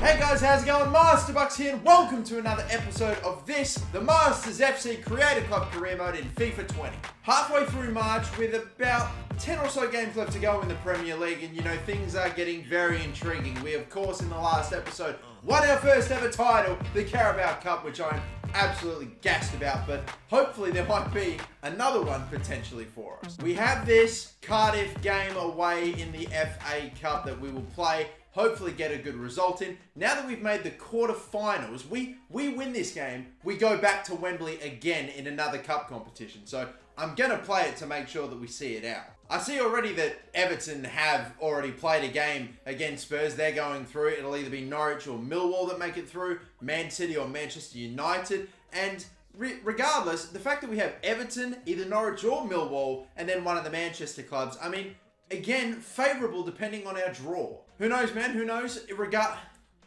Hey guys, how's it going? Master Bucks here, and welcome to another episode of this, the Masters FC Creator Club Career Mode in FIFA 20. Halfway through March, with about 10 or so games left to go in the Premier League, and things are getting very intriguing. We, of course, in the last episode, won our first ever title, the Carabao Cup, which I'm absolutely gassed about, but hopefully there might be another one potentially for us. We have this Cardiff game away in the FA Cup that we will play, hopefully get a good result in. Now that we've made the quarterfinals, we win this game, we go back to Wembley again in another cup competition. So I'm going to play it to make sure that we see it out. I see already that Everton have already played a game against Spurs. They're going through. It'll either be Norwich or Millwall that make it through, Man City or Manchester United. And regardless, the fact that we have Everton, either Norwich or Millwall, and then one of the Manchester clubs, I mean, again, favourable depending on our draw. Who knows, man? Who knows?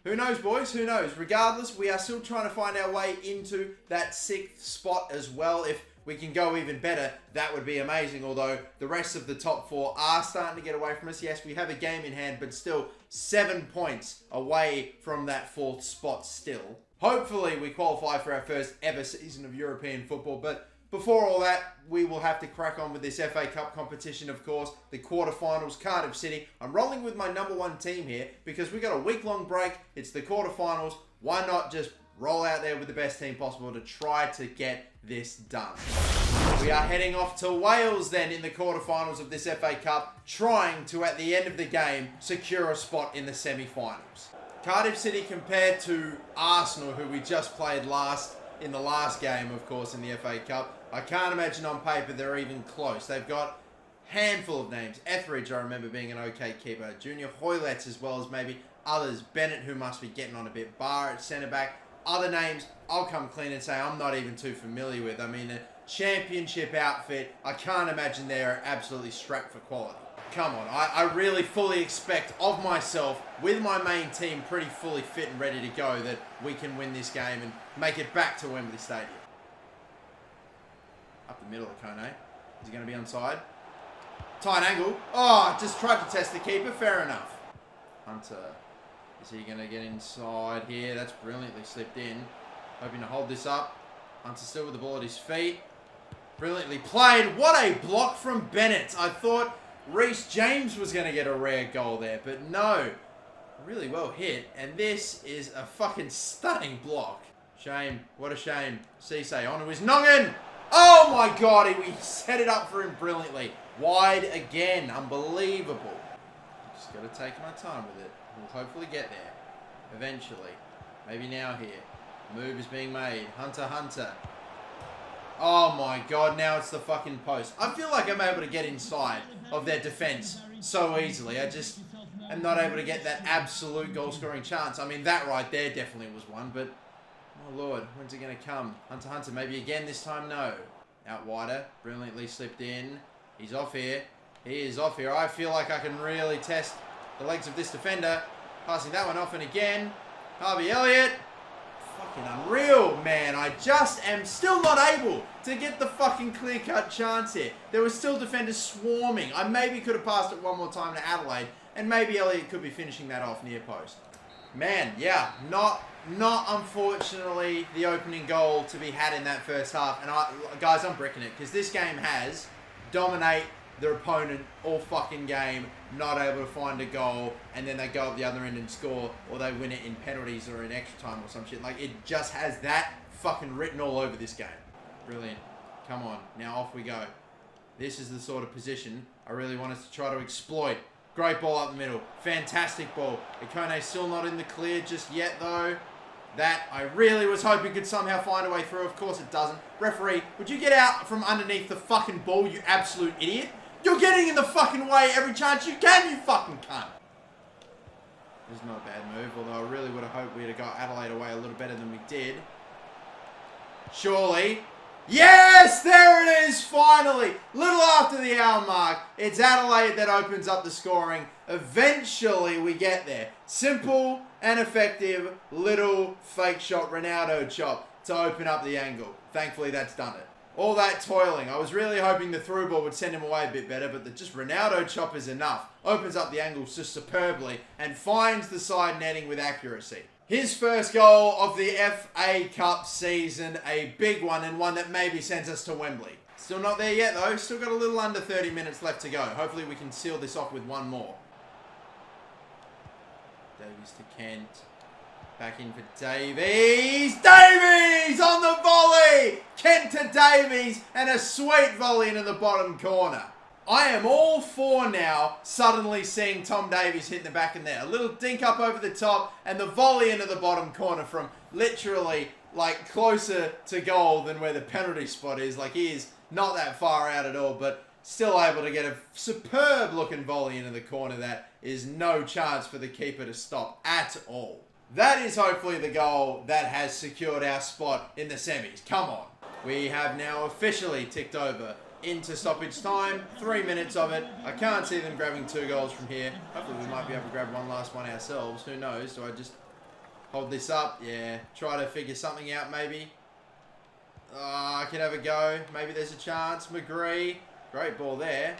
Who knows, boys? Who knows? Regardless, we are still trying to find our way into that 6th spot as well. If we can go even better, that would be amazing. Although the rest of the top 4 are starting to get away from us. Yes, we have a game in hand, but still 7 points away from that 4th spot still. Hopefully, we qualify for our first ever season of European football, but before all that, we will have to crack on with this FA Cup competition, of course. The quarterfinals, Cardiff City. I'm rolling with my number 1 team here because we got a week-long break. It's the quarterfinals. Why not just roll out there with the best team possible to try to get this done? We are heading off to Wales then in the quarterfinals of this FA Cup, trying to, at the end of the game, secure a spot in the semi-finals. Cardiff City compared to Arsenal, who we just played in the last game, of course, in the FA Cup. I can't imagine on paper they're even close. They've got a handful of names. Etheridge, I remember being an okay keeper. Junior Hoylett, as well as maybe others. Bennett, who must be getting on a bit. Barr at centre-back. Other names, I'll come clean and say I'm not even too familiar with. I mean, a championship outfit, I can't imagine they're absolutely strapped for quality. Come on, I really fully expect of myself, with my main team pretty fully fit and ready to go, that we can win this game and make it back to Wembley Stadium. Up the middle of Kone. Is he going to be onside? Tight angle. Oh, just tried to test the keeper. Fair enough. Hunter. Is he going to get inside here? That's brilliantly slipped in. Hoping to hold this up. Hunter still with the ball at his feet. Brilliantly played. What a block from Bennett. I thought Reece James was going to get a rare goal there, but no. Really well hit. And this is a fucking stunning block. Shame. What a shame. Cisse on to his noggin. Oh my god, he set it up for him brilliantly. Wide again. Unbelievable. Just got to take my time with it. We'll hopefully get there. Eventually. Maybe now here. Move is being made. Hunter. Oh my god, now it's the fucking post. I feel like I'm able to get inside of their defense so easily. I just am not able to get that absolute goal-scoring chance. I mean, that right there definitely was one, but oh lord, when's it going to come? Hunter, maybe again this time? No. Out wider. Brilliantly slipped in. He's off here. He is off here. I feel like I can really test the legs of this defender. Passing that one off, and again. Harvey Elliott. Fucking unreal, man. I just am still not able to get the fucking clear-cut chance here. There were still defenders swarming. I maybe could have passed it one more time to Adelaide, and maybe Elliott could be finishing that off near post. Man, yeah, not unfortunately the opening goal to be had in that first half. And guys, I'm bricking it because this game has dominate their opponent all fucking game, not able to find a goal, and then they go up the other end and score, or they win it in penalties or in extra time or some shit. Like, it just has that fucking written all over this game. Brilliant. Come on, now off we go. This is the sort of position I really wanted to try to exploit. Great ball up the middle. Fantastic ball. Ikone's still not in the clear just yet, though. That I really was hoping could somehow find a way through. Of course it doesn't. Referee, would you get out from underneath the fucking ball, you absolute idiot? You're getting in the fucking way every chance you can, you fucking cunt. This is not a bad move, although I really would have hoped we'd have got Adelaide away a little better than we did. Surely. Yes, there it is, finally. Little after the hour mark, it's Adelaide that opens up the scoring. Eventually, we get there. Simple and effective little fake shot, Ronaldo chop to open up the angle. Thankfully, that's done it. All that toiling. I was really hoping the through ball would send him away a bit better, but just Ronaldo chop is enough. Opens up the angles just superbly and finds the side netting with accuracy. His first goal of the FA Cup season, a big one and one that maybe sends us to Wembley. Still not there yet though, still got a little under 30 minutes left to go. Hopefully we can seal this off with one more. Davies to Kent. Back in for Davies. Davies on the volley! Kent to Davies and a sweet volley into the bottom corner. I am all for now suddenly seeing Tom Davies hit the back in there. A little dink up over the top and the volley into the bottom corner from literally like closer to goal than where the penalty spot is. Like he is not that far out at all, but still able to get a superb looking volley into the corner that is no chance for the keeper to stop at all. That is hopefully the goal that has secured our spot in the semis. Come on. We have now officially ticked over into stoppage time. 3 minutes of it. I can't see them grabbing 2 goals from here. Hopefully we might be able to grab one last one ourselves. Who knows? Do I just hold this up? Yeah. Try to figure something out maybe. I could have a go. Maybe there's a chance. McGree. Great ball there.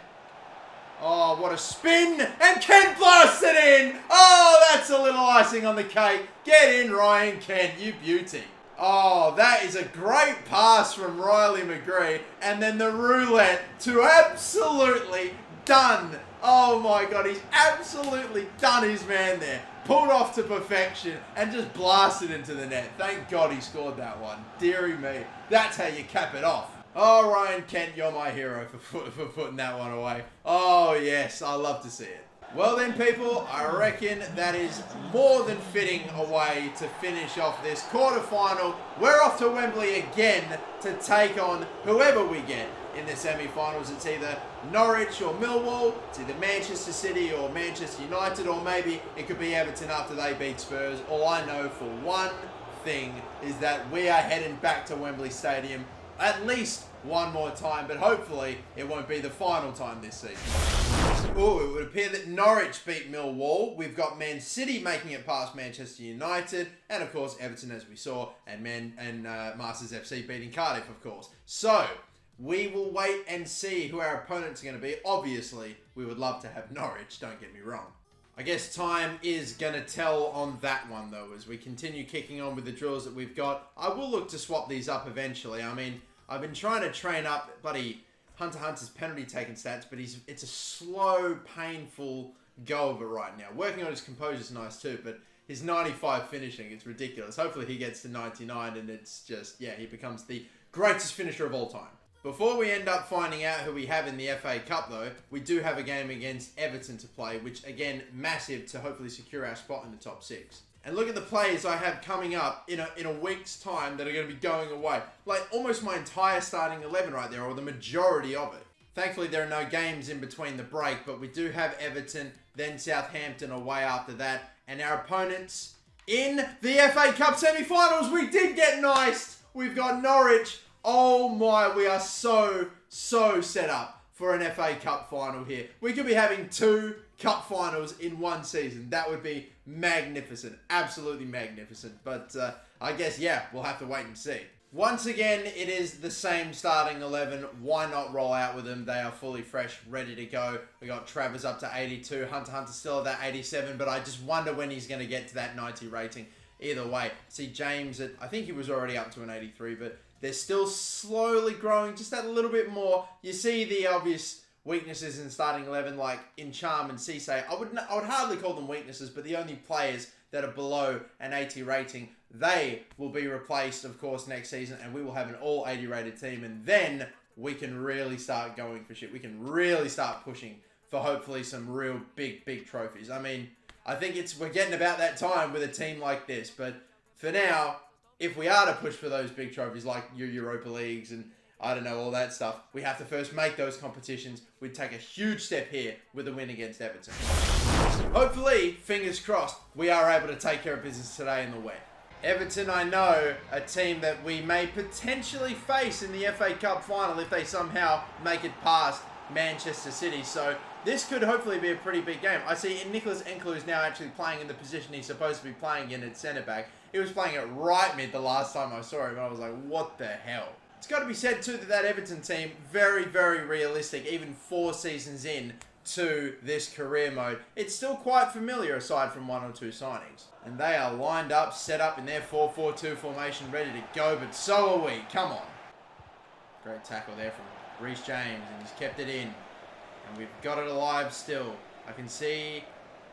Oh, what a spin! And Kent blasts it in! Oh, that's a little icing on the cake. Get in, Ryan Kent, you beauty. Oh, that is a great pass from Riley McGree. And then the roulette to absolutely done. Oh my God, he's absolutely done his man there. Pulled off to perfection and just blasted into the net. Thank God he scored that one. Deary me. That's how you cap it off. Oh, Ryan Kent, you're my hero for putting that one away. Oh, yes, I love to see it. Well then, people, I reckon that is more than fitting a way to finish off this quarterfinal. We're off to Wembley again to take on whoever we get in the semi-finals. It's either Norwich or Millwall, it's either Manchester City or Manchester United, or maybe it could be Everton after they beat Spurs. All I know for one thing is that we are heading back to Wembley Stadium at least one more time, but hopefully it won't be the final time this season. Oh, it would appear that Norwich beat Millwall. We've got Man City making it past Manchester United, and of course Everton, as we saw, and Masters FC beating Cardiff, of course. So we will wait and see who our opponents are going to be. Obviously, we would love to have Norwich, don't get me wrong. I guess time is going to tell on that one, though, as we continue kicking on with the drills that we've got. I will look to swap these up eventually. I mean, I've been trying to train up buddy Hunter's penalty taking stats, but it's a slow, painful go of it right now. Working on his composure is nice too, but his 95 finishing, it's ridiculous. Hopefully he gets to 99 and it's just, yeah, he becomes the greatest finisher of all time. Before we end up finding out who we have in the FA Cup, though, we do have a game against Everton to play, which, again, massive to hopefully secure our spot in the top 6. And look at the players I have coming up in a week's time that are going to be going away. Like, almost my entire starting 11 right there, or the majority of it. Thankfully, there are no games in between the break, but we do have Everton, then Southampton away after that. And our opponents in the FA Cup semi-finals, we did get nice. We've got Norwich. Oh my, we are so set up for an FA Cup final here. We could be having 2 cup finals in one season. That would be magnificent. Absolutely magnificent. But I guess, yeah, we'll have to wait and see. Once again, it is the same starting 11. Why not roll out with them? They are fully fresh, ready to go. We got Travers up to 82. Hunter still at that 87, but I just wonder when he's going to get to that 90 rating. Either way, see James at, I think he was already up to an 83, but they're still slowly growing just that little bit more. You see the obvious weaknesses in starting 11, like in Charm and Cisse. I would hardly call them weaknesses, but the only players that are below an 80 rating, they will be replaced, of course, next season, and we will have an all 80 rated team, and then we can really start going for shit. We can really start pushing for hopefully some real big trophies. I mean, I think we're getting about that time with a team like this, but for now, if we are to push for those big trophies like your Europa Leagues and I don't know, all that stuff, we have to first make those competitions. We'd take a huge step here with a win against Everton. Hopefully, fingers crossed, we are able to take care of business today in the wet. Everton, I know, a team that we may potentially face in the FA Cup final if they somehow make it past Manchester City. So this could hopefully be a pretty big game. I see Nicholas Enkler is now actually playing in the position he's supposed to be playing in at centre-back. He was playing it right mid the last time I saw him, and I was like, what the hell? It's got to be said too that Everton team, very, very realistic, even 4 seasons in to this career mode. It's still quite familiar aside from 1 or 2 signings. And they are lined up, set up in their 4-4-2 formation, ready to go, but so are we. Come on. Great tackle there from Reece James, and he's kept it in. And we've got it alive still. I can see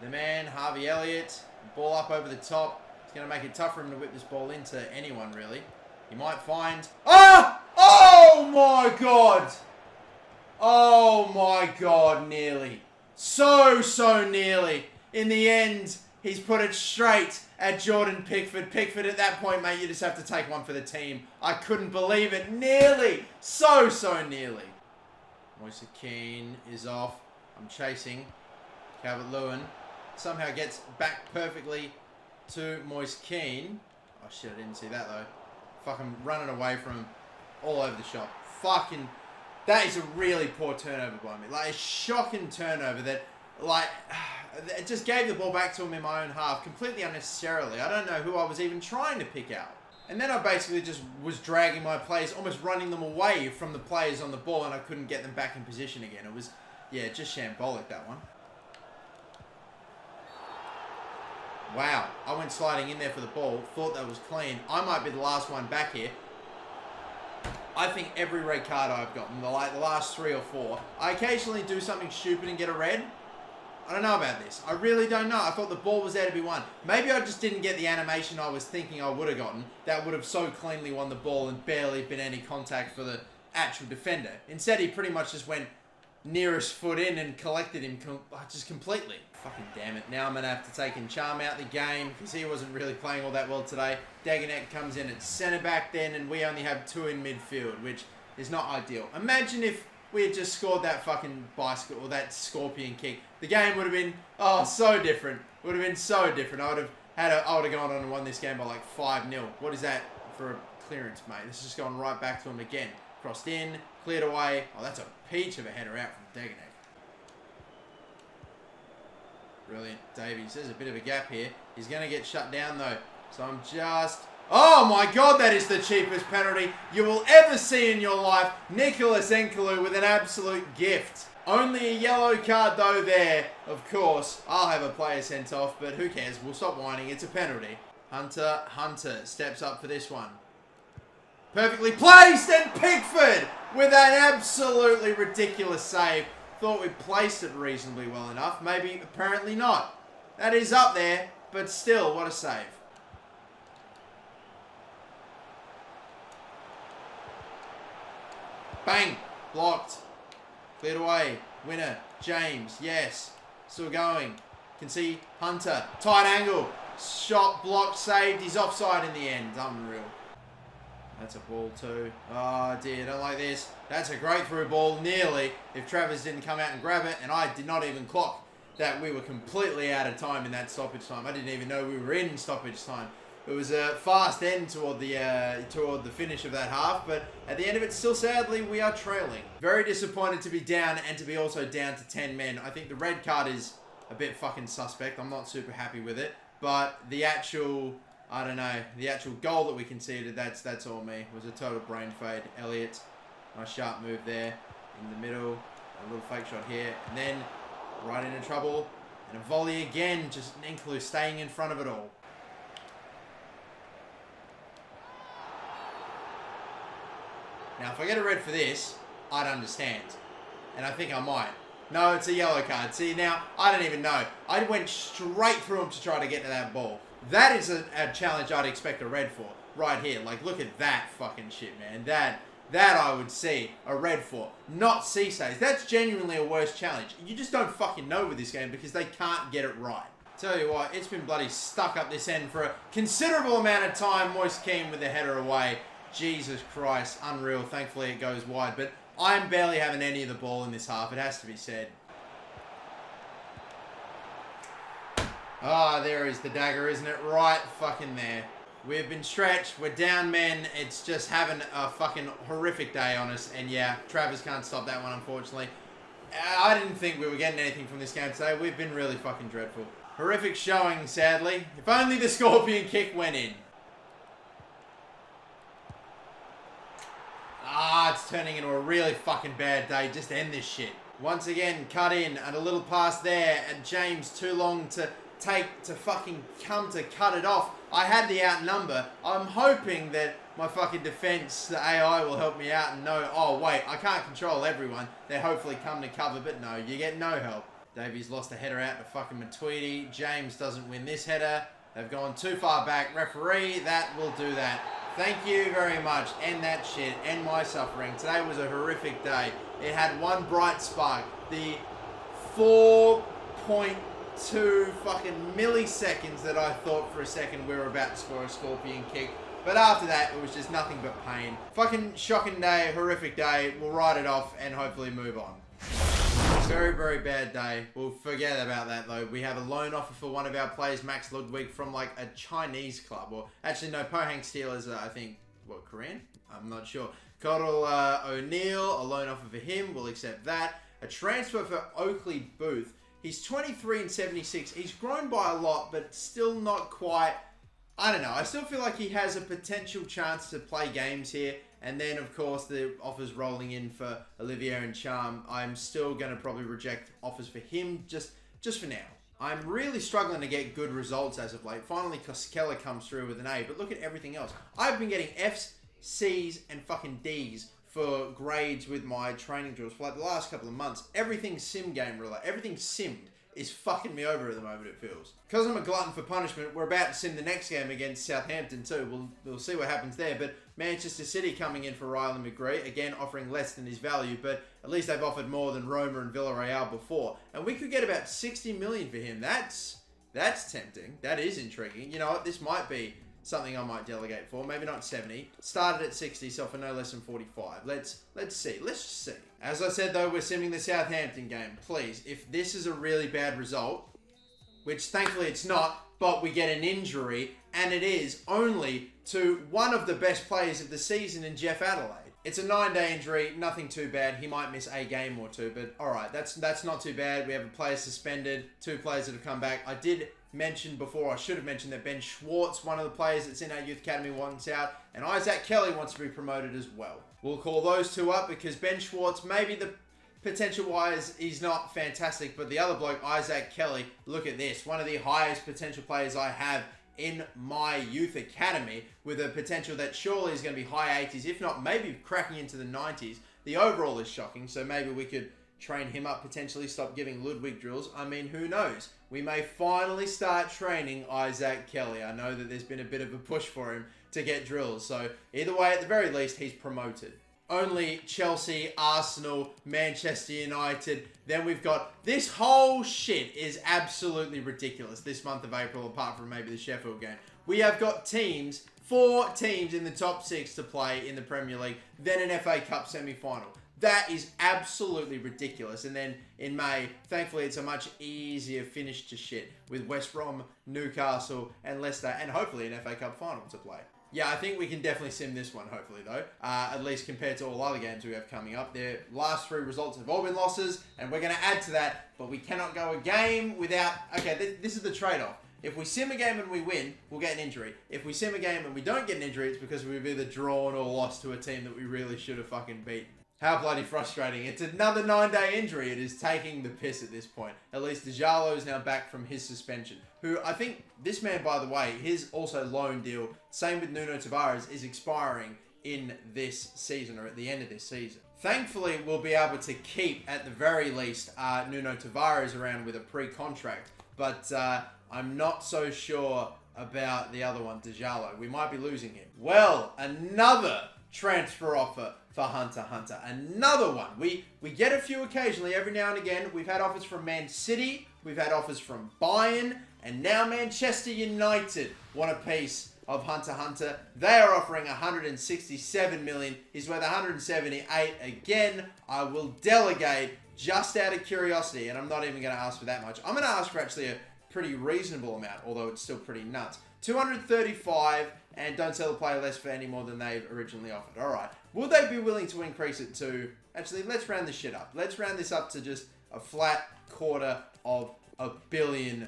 the man, Harvey Elliott, ball up over the top. It's going to make it tough for him to whip this ball into anyone, really. He might find... Ah! Oh, my God! Oh, my God, nearly. So nearly. In the end, he's put it straight at Jordan Pickford. Pickford, at that point, mate, you just have to take one for the team. I couldn't believe it. Nearly. So nearly. Moise Kean is off. I'm chasing. Calvert-Lewin somehow gets back perfectly to Moise Kean. Oh, shit, I didn't see that, though. Fucking running away from him all over the shop. Fucking... That is a really poor turnover by me. Like, a shocking turnover that, like... It just gave the ball back to him in my own half completely unnecessarily. I don't know who I was even trying to pick out. And then I basically just was dragging my players, almost running them away from the players on the ball, and I couldn't get them back in position again. It was, yeah, just shambolic, that one. Wow, I went sliding in there for the ball, thought that was clean. I might be the last one back here. I think every red card I've gotten, the last 3 or 4, I occasionally do something stupid and get a red. I don't know about this. I really don't know. I thought the ball was there to be won. Maybe I just didn't get the animation I was thinking I would have gotten. That would have so cleanly won the ball and barely been any contact for the actual defender. Instead, he pretty much just went nearest foot in and collected him just completely. Fucking damn it. Now I'm going to have to take Ntcham out the game because he wasn't really playing all that well today. Dagonet comes in at centre-back then, and we only have 2 in midfield, which is not ideal. Imagine if we had just scored that fucking bicycle or that scorpion kick. The game would have been, oh, so different. It would have been so different. I would have gone on and won this game by like 5-0. What is that for a clearance, mate? This is just gone right back to him again. Crossed in, cleared away. Oh, that's a peach of a header out from Dagonet. Brilliant. Davies, there's a bit of a gap here. He's going to get shut down though. So I'm just... Oh my God, that is the cheapest penalty you will ever see in your life. Nicholas Nkoulou with an absolute gift. Only a yellow card though there, of course. I'll have a player sent off, but who cares? We'll stop whining. It's a penalty. Hunter steps up for this one. Perfectly placed, and Pickford with an absolutely ridiculous save. Thought we placed it reasonably well enough. Maybe, apparently not. That is up there, but still, what a save. Bang! Blocked. Cleared away. Winner. James. Yes. Still going. Can see Hunter. Tight angle. Shot blocked. Saved. He's offside in the end. Unreal. That's a ball too. Oh dear. Don't like this. That's a great through ball. Nearly. If Travers didn't come out and grab it. And I did not even clock that we were completely out of time in that stoppage time. I didn't even know we were in stoppage time. It was a fast end toward the finish of that half, but at the end of it, still sadly, we are trailing. Very disappointed to be down and to be also down to 10 men. I think the red card is a bit fucking suspect. I'm not super happy with it, but the actual, I don't know, the actual goal that we conceded, that's all me. It was a total brain fade. Elliott, nice sharp move there in the middle. A little fake shot here, and then right into trouble. And a volley again, just Nkoulou staying in front of it all. Now, if I get a red for this, I'd understand. And I think I might. No, it's a yellow card. See, now, I don't even know. I went straight through him to try to get to that ball. That is a challenge I'd expect a red for. Right here. Like, look at that fucking shit, man. That I would see a red for. Not Cisse's. That's genuinely a worse challenge. You just don't fucking know with this game because they can't get it right. Tell you what, it's been bloody stuck up this end for a considerable amount of time. Moise Kean with the header away. Jesus Christ, unreal. Thankfully it goes wide, but I'm barely having any of the ball in this half. It has to be said. Ah, there is the dagger, isn't it? Right fucking there. We've been stretched. We're down men. It's just having a fucking horrific day on us. And yeah, Travers can't stop that one, unfortunately. I didn't think we were getting anything from this game today. We've been really fucking dreadful. Horrific showing, sadly. If only the scorpion kick went in. it's turning into a really fucking bad day. Just end this shit. Once again, cut in and a little pass there, and James too long to fucking come to cut it off. I had the outnumber. I'm hoping that my fucking defense, the AI, will help me out and know, oh wait, I can't control everyone. They hopefully come to cover, but no, you get no help. Davies lost a header out to fucking Matuidi. James doesn't win this header. They've gone too far back. Referee, that will do that. Thank you very much. End that shit. End my suffering. Today was a horrific day. It had one bright spark. The 4.2 fucking milliseconds that I thought for a second we were about to score a scorpion kick. But after that, it was just nothing but pain. Fucking shocking day, horrific day. We'll write it off and hopefully move on. Very, very bad day. We'll forget about that though. We have a loan offer for one of our players, Max Ludwig, from like a Chinese club. Or actually, no, Pohang Steelers, I think, what, Korean? I'm not sure. Coral O'Neill, a loan offer for him. We'll accept that. A transfer for Oakley Booth. He's 23 and 76. He's grown by a lot, but still not quite. I don't know. I still feel like he has a potential chance to play games here. And then, of course, the offers rolling in for Olivier and Charm. I'm still going to probably reject offers for him just for now. I'm really struggling to get good results as of late. Finally, Koskela comes through with an A. But look at everything else. I've been getting Fs, Cs, and fucking Ds for grades with my training drills for like the last couple of months. Everything's sim game related. Everything's simmed is fucking me over at the moment, it feels. Because I'm a glutton for punishment, we're about to sim the next game against Southampton too. We'll see what happens there. But Manchester City coming in for Rylan McGree, again offering less than his value, but at least they've offered more than Roma and Villarreal before. And we could get about 60 million for him. That's tempting. That is intriguing. You know what? This might be something I might delegate for. Maybe not 70. Started at 60, so for no less than 45. Let's see. Let's just see. As I said though, we're simming the Southampton game. Please, if this is a really bad result, which thankfully it's not, but we get an injury, and it is only to one of the best players of the season in Jeff Adelaide. It's a 9-day injury, nothing too bad. He might miss a game or two, but alright, that's not too bad. We have a player suspended, 2 players that have come back. I did mention before, I should have mentioned that Ben Schwartz, one of the players that's in our youth academy, wants out, and Isaac Kelly wants to be promoted as well. We'll call those two up because Ben Schwartz, maybe the potential-wise, he's not fantastic, but the other bloke, Isaac Kelly, look at this. One of the highest potential players I have in my youth academy, with a potential that surely is going to be high 80s, if not maybe cracking into the 90s. The overall is shocking, so maybe we could train him up, potentially stop giving Ludwig drills. I mean, who knows? We may finally start training Isaac Kelly. I know that there's been a bit of a push for him to get drills, so either way, at the very least, he's promoted. Only Chelsea, Arsenal, Manchester United. Then we've got this whole shit is absolutely ridiculous this month of April, apart from maybe the Sheffield game. We have got teams, 4 teams in the top 6 to play in the Premier League, then an FA Cup semi-final. That is absolutely ridiculous. And then in May, thankfully, it's a much easier finish to shit with West Brom, Newcastle, and Leicester, and hopefully an FA Cup final to play. Yeah, I think we can definitely sim this one, hopefully, though. At least compared to all other games we have coming up. Their last 3 results have all been losses, and we're going to add to that, but we cannot go a game without... Okay, this is the trade-off. If we sim a game and we win, we'll get an injury. If we sim a game and we don't get an injury, it's because we've either drawn or lost to a team that we really should have fucking beat. How bloody frustrating. It's another 9-day injury. It is taking the piss at this point. At least Djalo is now back from his suspension. Who, I think, this man, by the way, his also loan deal, same with Nuno Tavares, is expiring in this season, or at the end of this season. Thankfully, we'll be able to keep, at the very least, Nuno Tavares around with a pre-contract. But I'm not so sure about the other one, Djalo. We might be losing him. Well, another transfer offer for Hunter Hunter. Another one. We get a few occasionally, every now and again. We've had offers from Man City, we've had offers from Bayern, and now Manchester United want a piece of Hunter Hunter. They are offering 167 million. He's worth 178. Again, I will delegate just out of curiosity, and I'm not even going to ask for that much. I'm going to ask for actually a pretty reasonable amount, although it's still pretty nuts. 235, and don't sell the player less for any more than they've originally offered. All right. Will they be willing to increase it to... Actually, let's round this shit up. Let's round this up to just a flat $250 million.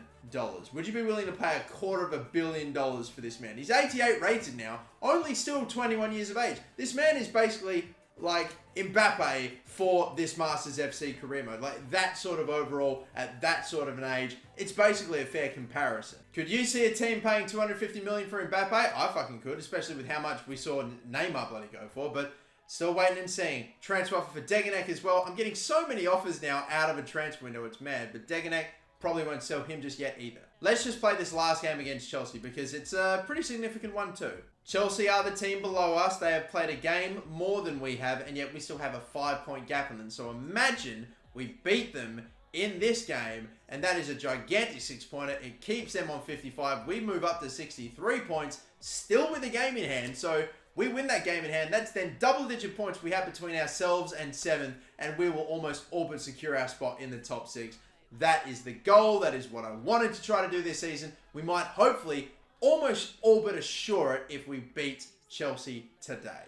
Would you be willing to pay $250 million for this man? He's 88 rated now, only still 21 years of age. This man is basically like Mbappe for this Masters FC career mode. Like that sort of overall at that sort of an age, it's basically a fair comparison. Could you see a team paying 250 million for Mbappe? I fucking could, especially with how much we saw Neymar bloody go for, but still waiting and seeing. Transfer offer for Degenek as well. I'm getting so many offers now out of a transfer window, it's mad, but Degenek probably won't sell him just yet either. Let's just play this last game against Chelsea because it's a pretty significant one too. Chelsea are the team below us. They have played a game more than we have, and yet we still have a 5-point gap on them. So imagine we beat them in this game, and that is a gigantic 6-pointer. It keeps them on 55. We move up to 63 points, still with a game in hand. So we win that game in hand. That's then double-digit points we have between ourselves and 7th, and we will almost all but secure our spot in the top 6. That is the goal. That is what I wanted to try to do this season. We might hopefully almost all but assure it if we beat Chelsea today.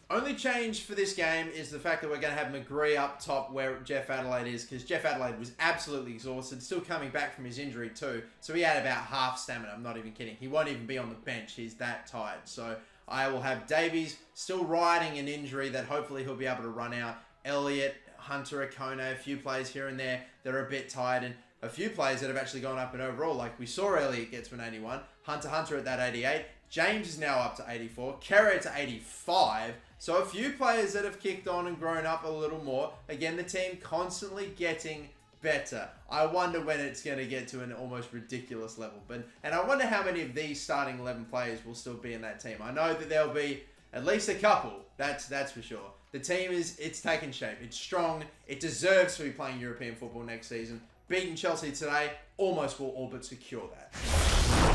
Only change for this game is the fact that we're going to have McGree up top where Jeff Adelaide is, because Jeff Adelaide was absolutely exhausted, still coming back from his injury too. So he had about half stamina. I'm not even kidding. He won't even be on the bench. He's that tired. So I will have Davies still riding an injury that hopefully he'll be able to run out. Elliott, Hunter, Akone, a few players here and there that are a bit tired, and a few players that have actually gone up in overall. Like we saw Elliott gets to an 81, Hunter at that 88, James is now up to 84, Kerr to 85. So a few players that have kicked on and grown up a little more. Again, the team constantly getting better. I wonder when it's going to get to an almost ridiculous level. And I wonder how many of these starting 11 players will still be in that team. I know that there'll be at least a couple. That's for sure. The team it's taken shape. It's strong. It deserves to be playing European football next season. Beating Chelsea today almost will all but secure that.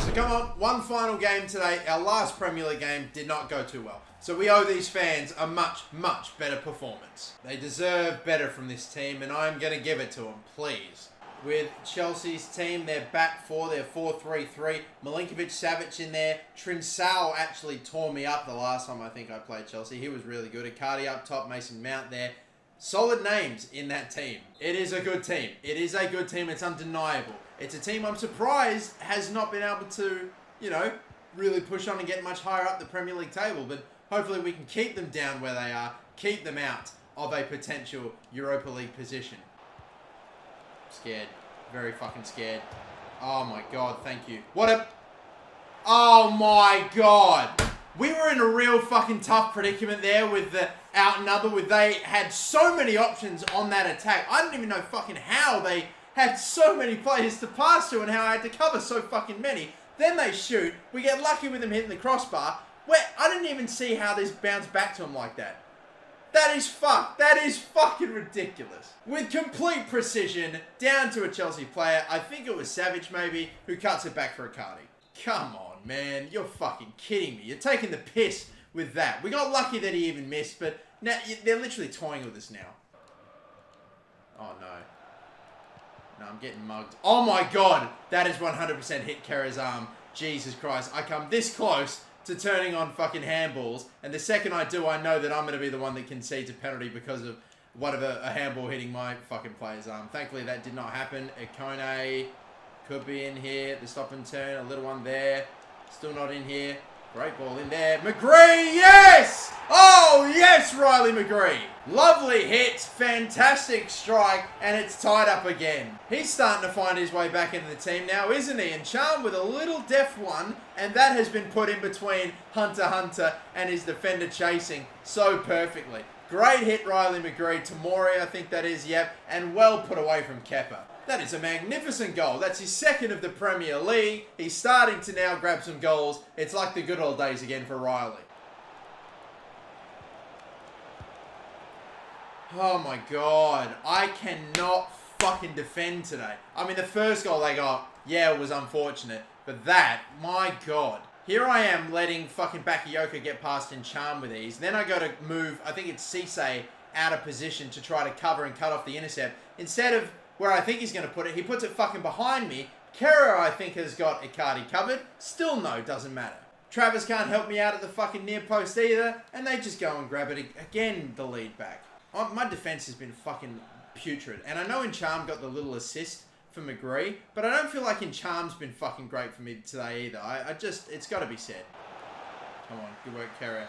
So come on, one final game today. Our last Premier League game did not go too well. So we owe these fans a much, much better performance. They deserve better from this team, and I'm going to give it to them, please. With Chelsea's team, they're back four. They're 4-3-3. Milinkovic-Savic in there. Trincao actually tore me up the last time I think I played Chelsea. He was really good. Icardi up top, Mason Mount there. Solid names in that team. It is a good team. It is a good team. It's undeniable. It's a team I'm surprised has not been able to, really push on and get much higher up the Premier League table. But hopefully we can keep them down where they are, keep them out of a potential Europa League position. Scared. Very fucking scared. Oh my god, thank you. Oh my god. We were in a real fucking tough predicament there with the outnumber. They had so many options on that attack. I didn't even know fucking how they had so many players to pass to and how I had to cover so fucking many. Then they shoot. We get lucky with them hitting the crossbar. I didn't even see how this bounced back to him like that. That is fucked. That is fucking ridiculous. With complete precision, down to a Chelsea player, I think it was Savic maybe, who cuts it back for Icardi. Come on, man. You're fucking kidding me. You're taking the piss with that. We got lucky that he even missed, but now they're literally toying with us now. Oh, no. No, I'm getting mugged. Oh, my God. That is 100% hit Kerr's arm. Jesus Christ. I come this close to turning on fucking handballs, and the second I do, I know that I'm going to be the one that concedes a penalty because of whatever a handball hitting my fucking player's arm. Thankfully, that did not happen. Ikone could be in here. The stop and turn, a little one there. Still not in here. Great ball in there. McGree, yes! Oh, yes, Riley McGree. Lovely hit, fantastic strike, and it's tied up again. He's starting to find his way back into the team now, isn't he? And Charm with a little deft one, and that has been put in between Hunter and his defender chasing so perfectly. Great hit, Riley McGree. Tomori, I think that is, yep, and well put away from Kepa. That is a magnificent goal. That's his second of the Premier League. He's starting to now grab some goals. It's like the good old days again for Riley. Oh my god. I cannot fucking defend today. I mean, the first goal they got, yeah, it was unfortunate. But that, my god. Here I am letting fucking Bakayoko get past in Charm with ease. Then I go to move, I think it's Cisse, out of position to try to cover and cut off the intercept. Instead of where I think he's going to put it, he puts it fucking behind me. Kerr, I think, has got Icardi covered. Still no, doesn't matter. Travis can't help me out at the fucking near post either, and they just go and grab it again, the lead back. My defense has been fucking putrid, and I know Encharm got the little assist for McGree, but I don't feel like Encharm's been fucking great for me today either. It's got to be said. Come on, good work, Kerr.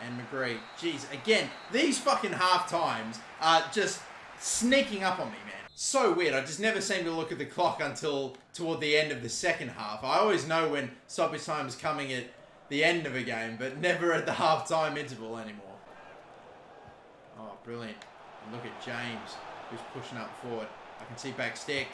And McGree. Jeez, again, these fucking half times are just sneaking up on me, man. So weird. I just never seem to look at the clock until toward the end of the second half. I always know when stoppage time is coming at the end of a game, but never at the half-time interval anymore. Oh, brilliant. And look at James, who's pushing up forward. I can see back stick.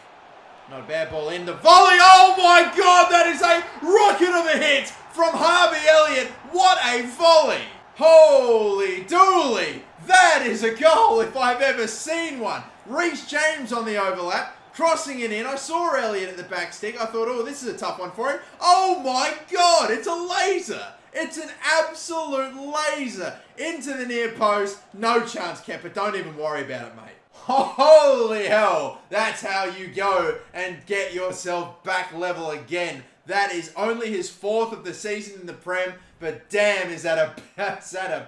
Not a bad ball in. The volley. Oh my God, that is a rocket of a hit from Harvey Elliott. What a volley. Holy dooly. That is a goal if I've ever seen one. Reece James on the overlap, crossing it in. I saw Elliott at the back stick. I thought, oh, this is a tough one for him. Oh my God, it's a laser. It's an absolute laser into the near post. No chance, Kepa. Don't even worry about it, mate. Holy hell, that's how you go and get yourself back level again. That is only his 4th of the season in the Prem, but damn, is that a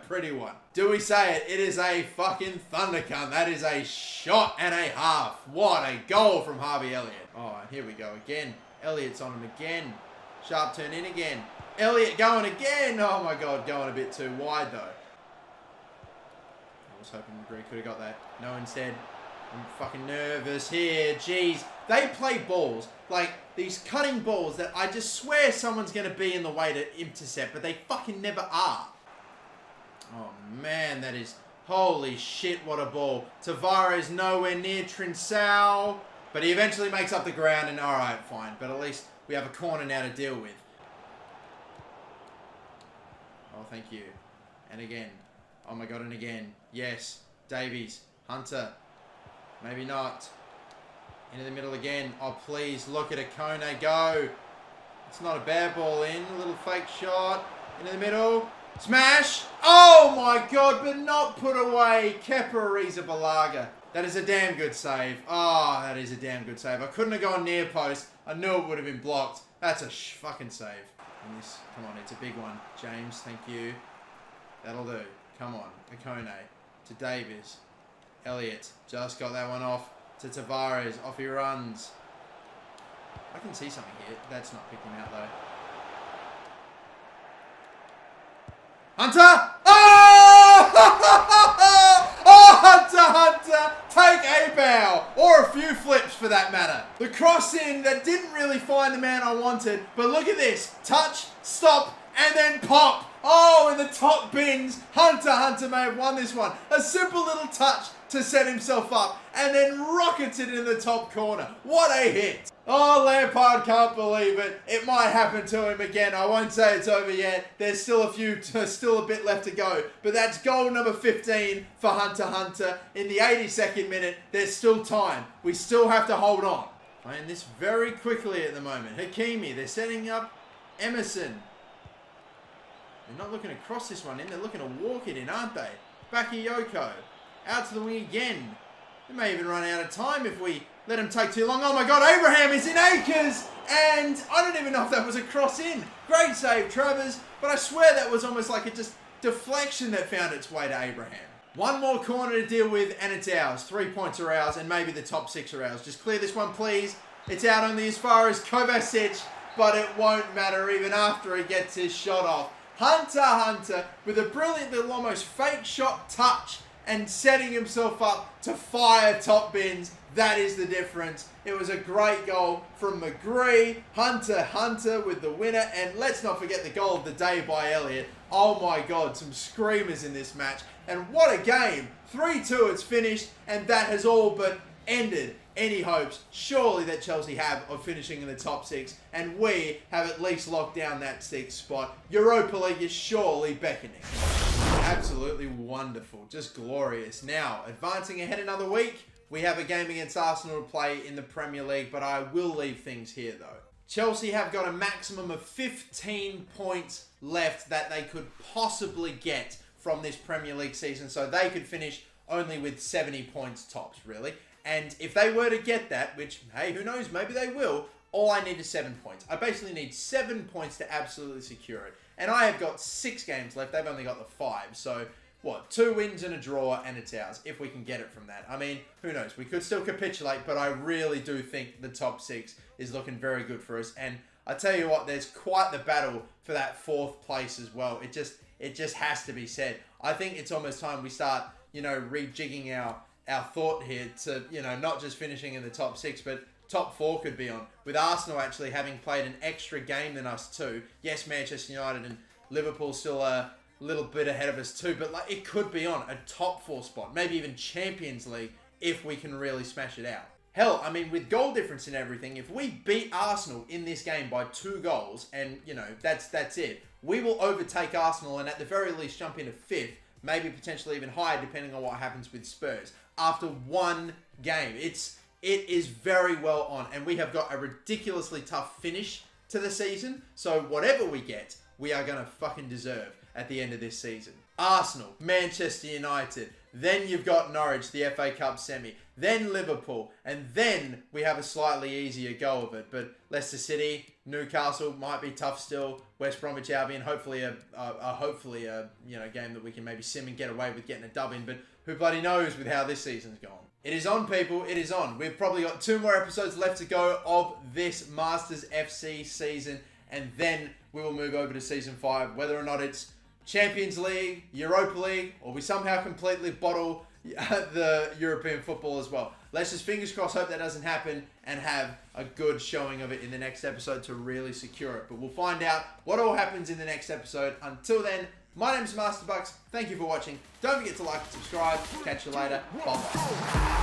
pretty one. Do we say it? It is a fucking thundercunt. That is a shot and a half. What a goal from Harvey Elliott. Oh, here we go again. Elliott's on him again. Sharp turn in again. Elliott going again. Oh my God, going a bit too wide though. I was hoping McGree could have got that. No, instead. I'm fucking nervous here. Jeez. They play balls, like these cutting balls that I just swear someone's going to be in the way to intercept, but they fucking never are. Oh man, that is... Holy shit, what a ball. Tavares nowhere near Trincao, but he eventually makes up the ground and alright, fine. But at least we have a corner now to deal with. Oh, thank you. And again. Oh my God, and again. Yes. Davies. Hunter. Maybe not. Into the middle again. Oh, please. Look at Akone. Go. It's not a bad ball in. A little fake shot. Into the middle. Smash. Oh my God, but not put away. Kepa Arrizabalaga. That is a damn good save. Oh, that is a damn good save. I couldn't have gone near post. I knew it would have been blocked. That's a fucking save. And this, come on, it's a big one. James, thank you. That'll do. Come on. Akone. To Davies. Elliott. Just got that one off. To Tavares. Off he runs. I can see something here. That's not picking out though. Hunter! Oh! Oh, Hunter! Take a bow. Or a few flips for that matter. The cross in that didn't really find the man I wanted. But look at this. Touch, stop, and then pop. Oh, in the top bins. Hunter may have won this one. A simple little touch to set himself up and then rockets it in the top corner. What a hit. Oh, Lampard can't believe it. It might happen to him again. I won't say it's over yet. There's still a bit left to go. But that's goal number 15 for Hunter. In the 82nd minute, there's still time. We still have to hold on. Playing this very quickly at the moment. Hakimi, they're setting up Emerson. They're not looking to cross this one in. They're looking to walk it in, aren't they? Bakayoko. Out to the wing again. They may even run out of time if we let him take too long. Oh my God, Abraham is in acres. And I don't even know if that was a cross in. Great save, Travers. But I swear that was almost like a just deflection that found its way to Abraham. One more corner to deal with and it's ours. 3 points are ours and maybe the top 6 are ours. Just clear this one, please. It's out only as far as Kovacic, but it won't matter even after he gets his shot off. Hunter with a brilliant little almost fake shot touch and setting himself up to fire top bins. That is the difference. It was a great goal from McGree. Hunter with the winner. And let's not forget the goal of the day by Elliott. Oh my God, some screamers in this match. And what a game. 3-2, it's finished. And that has all but ended any hopes, surely, that Chelsea have of finishing in the top 6. And we have at least locked down that 6th spot. Europa League is surely beckoning. Absolutely wonderful. Just glorious. Now, advancing ahead another week, we have a game against Arsenal to play in the Premier League, but I will leave things here though. Chelsea have got a maximum of 15 points left that they could possibly get from this Premier League season, so they could finish only with 70 points tops, really. And if they were to get that, which, hey, who knows, maybe they will, all I need is 7 points. I basically need 7 points to absolutely secure it. And I have got 6 games left. They've only got the 5. So, what? 2 wins and a draw, and it's ours, if we can get it from that. I mean, who knows? We could still capitulate, but I really do think the top 6 is looking very good for us. And I tell you what, there's quite the battle for that 4th place as well. it just has to be said. I think it's almost time we start, rejigging our thought here to, not just finishing in the top 6, but top 4 could be on. With Arsenal actually having played an extra game than us too. Yes, Manchester United and Liverpool still a little bit ahead of us too, but it could be on a top 4 spot, maybe even Champions League if we can really smash it out. Hell, with goal difference and everything, if we beat Arsenal in this game by 2 goals, and that's it, we will overtake Arsenal and at the very least jump into 5th, maybe potentially even higher depending on what happens with Spurs after 1 game. It is very well on, and we have got a ridiculously tough finish to the season, so whatever we get, we are going to fucking deserve at the end of this season. Arsenal, Manchester United, then you've got Norwich, the FA Cup semi, then Liverpool, and then we have a slightly easier go of it. But Leicester City, Newcastle might be tough still. West Bromwich Albion, hopefully a game that we can maybe sim and get away with getting a dub in. But who bloody knows with how this season's gone. It is on, people. It is on. We've probably got 2 more episodes left to go of this Masters FC season, and then we will move over to season 5, whether or not it's Champions League, Europa League, or we somehow completely bottle the European football as well. Let's just fingers crossed hope that doesn't happen and have a good showing of it in the next episode to really secure it. But we'll find out what all happens in the next episode. Until then, my name's Master Bucks. Thank you for watching. Don't forget to like and subscribe. Catch you later. Bye-bye.